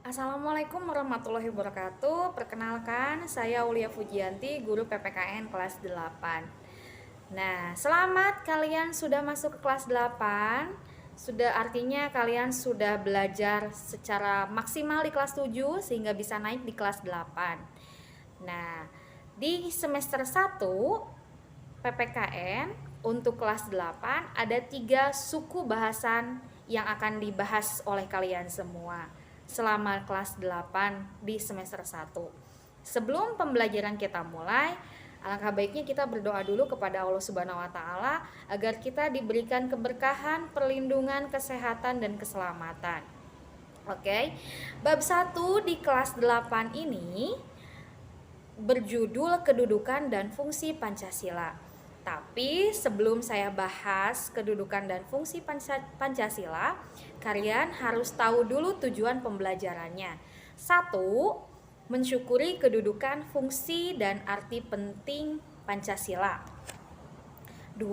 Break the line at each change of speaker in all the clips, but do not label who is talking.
Assalamualaikum warahmatullahi wabarakatuh. Perkenalkan, saya Aulia Fujianti, guru PPKN kelas 8. Nah, selamat kalian sudah masuk ke kelas 8. Sudah artinya kalian sudah belajar secara maksimal di kelas 7 sehingga bisa naik di kelas 8. Nah, di semester 1 PPKN untuk kelas 8 ada 3 suku bahasan yang akan dibahas oleh kalian semua selama kelas 8 di semester 1. Sebelum pembelajaran kita mulai, alangkah baiknya kita berdoa dulu kepada Allah Subhanahu wa taala agar kita diberikan keberkahan, perlindungan, kesehatan dan keselamatan. Oke. Bab 1 di kelas 8 ini berjudul kedudukan dan fungsi Pancasila. Tapi sebelum saya bahas kedudukan dan fungsi Pancasila, kalian harus tahu dulu tujuan pembelajarannya. 1. Mensyukuri kedudukan, fungsi, dan arti penting Pancasila. 2.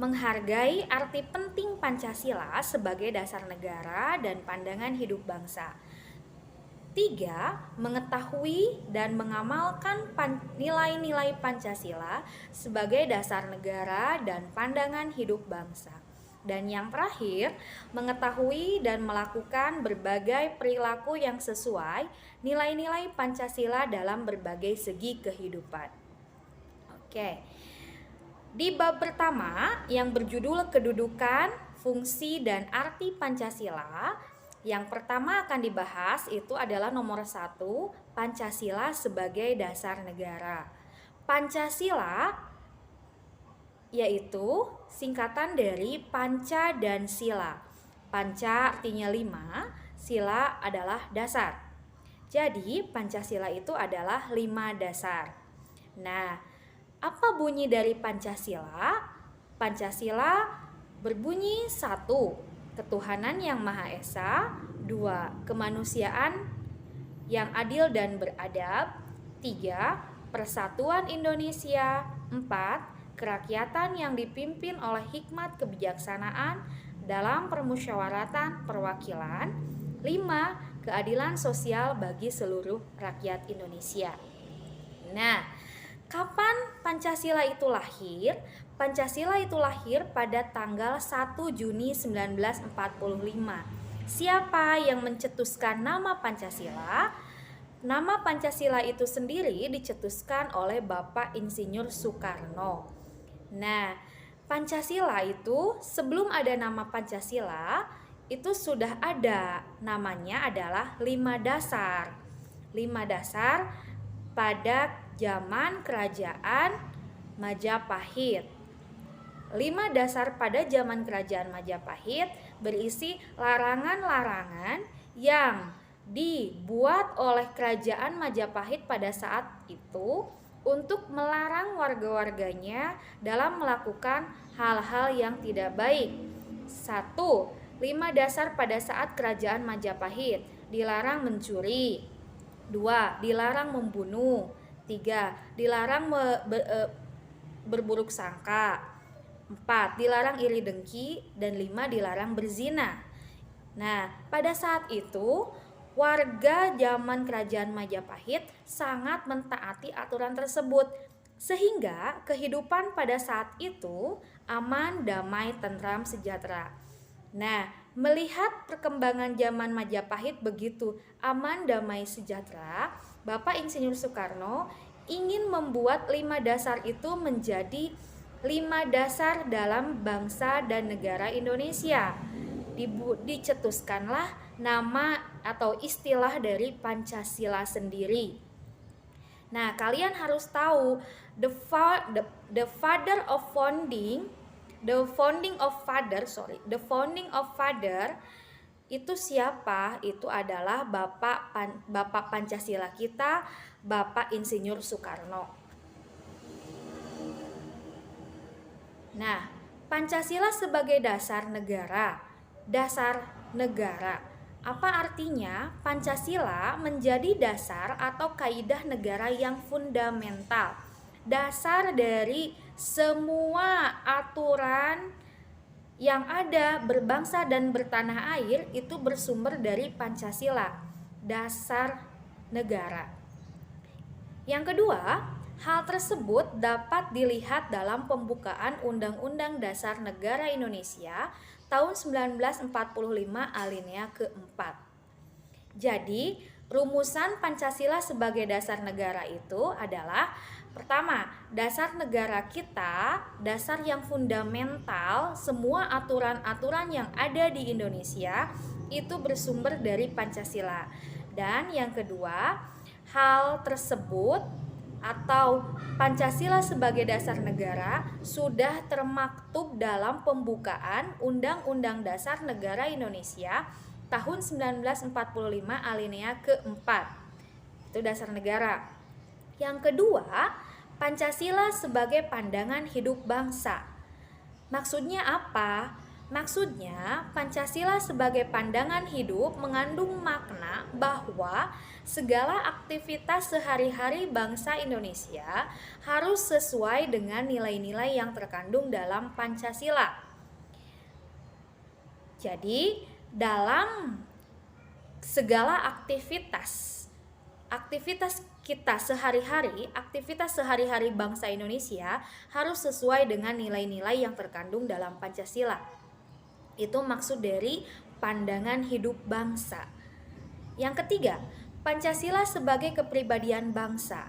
Menghargai arti penting Pancasila sebagai dasar negara dan pandangan hidup bangsa. 3. Mengetahui dan mengamalkan nilai-nilai Pancasila sebagai dasar negara dan pandangan hidup bangsa. Dan yang terakhir, mengetahui dan melakukan berbagai perilaku yang sesuai nilai-nilai Pancasila dalam berbagai segi kehidupan. Oke. Di bab pertama yang berjudul kedudukan, fungsi, dan arti Pancasila, yang pertama akan dibahas itu adalah nomor 1, Pancasila sebagai dasar negara. Pancasila yaitu singkatan dari Panca dan Sila. Panca artinya 5, Sila adalah dasar. Jadi Pancasila itu adalah 5 dasar. Nah, apa bunyi dari Pancasila? Pancasila berbunyi 1, ketuhanan yang Maha Esa. 2. Kemanusiaan yang adil dan beradab. 3. Persatuan Indonesia. 4. Kerakyatan yang dipimpin oleh hikmat kebijaksanaan dalam permusyawaratan perwakilan. 5. Keadilan sosial bagi seluruh rakyat Indonesia. Nah, kapan Pancasila itu lahir? Pancasila itu lahir pada tanggal 1 Juni 1945. Siapa yang mencetuskan nama Pancasila? Nama Pancasila itu sendiri dicetuskan oleh Bapak Insinyur Soekarno. Nah, Pancasila itu sebelum ada nama Pancasila itu sudah ada, namanya adalah 5 dasar. 5 dasar pada zaman kerajaan Majapahit. 5 dasar pada zaman kerajaan Majapahit berisi larangan-larangan yang dibuat oleh kerajaan Majapahit pada saat itu untuk melarang warga-warganya dalam melakukan hal-hal yang tidak baik. 1. 5 dasar pada saat kerajaan Majapahit: dilarang mencuri. 2. Dilarang membunuh. 3. Dilarang berburuk sangka. 4. Dilarang iri dengki. Dan 5. Dilarang berzina. Nah, pada saat itu warga zaman kerajaan Majapahit sangat mentaati aturan tersebut, sehingga kehidupan pada saat itu aman, damai, tentram, sejahtera. Nah, melihat perkembangan zaman Majapahit begitu aman, damai, sejahtera, Bapak Insinyur Soekarno ingin membuat 5 dasar itu menjadi 5 dasar dalam bangsa dan negara Indonesia. Dicetuskanlah nama atau istilah dari Pancasila sendiri. Nah, kalian harus tahu the founding of father itu siapa? Itu adalah Bapak Pancasila kita, Bapak Insinyur Soekarno. Nah, Pancasila sebagai dasar negara. Dasar negara. Apa artinya? Pancasila menjadi dasar atau kaidah negara yang fundamental. Dasar dari semua aturan yang ada berbangsa dan bertanah air itu bersumber dari Pancasila. dasar negara. Yang kedua, hal tersebut dapat dilihat dalam pembukaan Undang-Undang Dasar Negara Indonesia tahun 1945 alinea keempat. Jadi, rumusan Pancasila sebagai dasar negara itu adalah: pertama, dasar negara kita, dasar yang fundamental, semua aturan-aturan yang ada di Indonesia itu bersumber dari Pancasila. Dan yang kedua, hal tersebut atau Pancasila sebagai dasar negara sudah termaktub dalam pembukaan Undang-Undang Dasar Negara Indonesia tahun 1945 alinea keempat. Itu dasar negara. Yang kedua, Pancasila sebagai pandangan hidup bangsa. Maksudnya apa? Maksudnya, Pancasila sebagai pandangan hidup mengandung makna bahwa segala aktivitas sehari-hari bangsa Indonesia harus sesuai dengan nilai-nilai yang terkandung dalam Pancasila. Jadi, dalam segala aktivitas kita sehari-hari, aktivitas sehari-hari bangsa Indonesia harus sesuai dengan nilai-nilai yang terkandung dalam Pancasila. Itu maksud dari pandangan hidup bangsa. Yang ketiga, Pancasila sebagai kepribadian bangsa.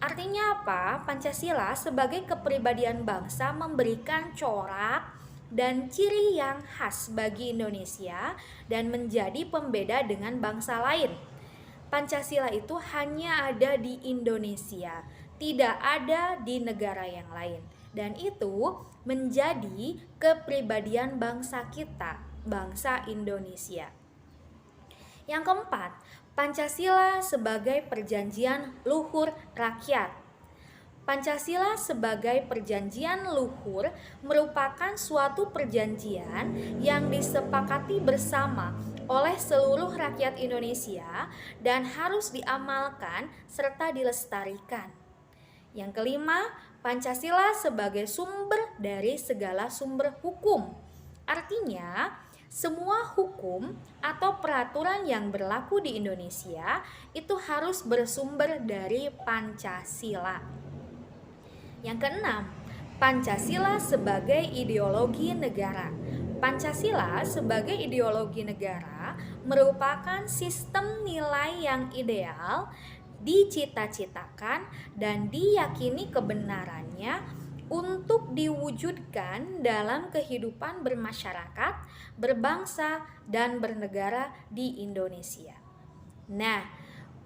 Artinya apa? Pancasila sebagai kepribadian bangsa memberikan corak dan ciri yang khas bagi Indonesia dan menjadi pembeda dengan bangsa lain. Pancasila itu hanya ada di Indonesia, tidak ada di negara yang lain. Dan itu menjadi kepribadian bangsa kita, bangsa Indonesia. Yang keempat, Pancasila sebagai perjanjian luhur rakyat. Pancasila sebagai perjanjian luhur merupakan suatu perjanjian yang disepakati bersama oleh seluruh rakyat Indonesia dan harus diamalkan serta dilestarikan. Yang kelima, Pancasila sebagai sumber dari segala sumber hukum. Artinya, semua hukum atau peraturan yang berlaku di Indonesia itu harus bersumber dari Pancasila. Yang keenam, Pancasila sebagai ideologi negara. Pancasila sebagai ideologi negara merupakan sistem nilai yang ideal, dicita-citakan dan diyakini kebenarannya untuk diwujudkan dalam kehidupan bermasyarakat, berbangsa, dan bernegara di Indonesia. Nah,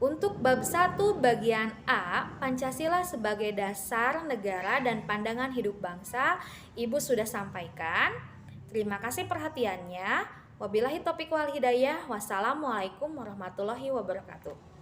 untuk bab 1 bagian A, Pancasila sebagai dasar negara dan pandangan hidup bangsa, Ibu sudah sampaikan. Terima kasih perhatiannya. Wabillahi taufiq wal hidayah. Wassalamualaikum warahmatullahi wabarakatuh.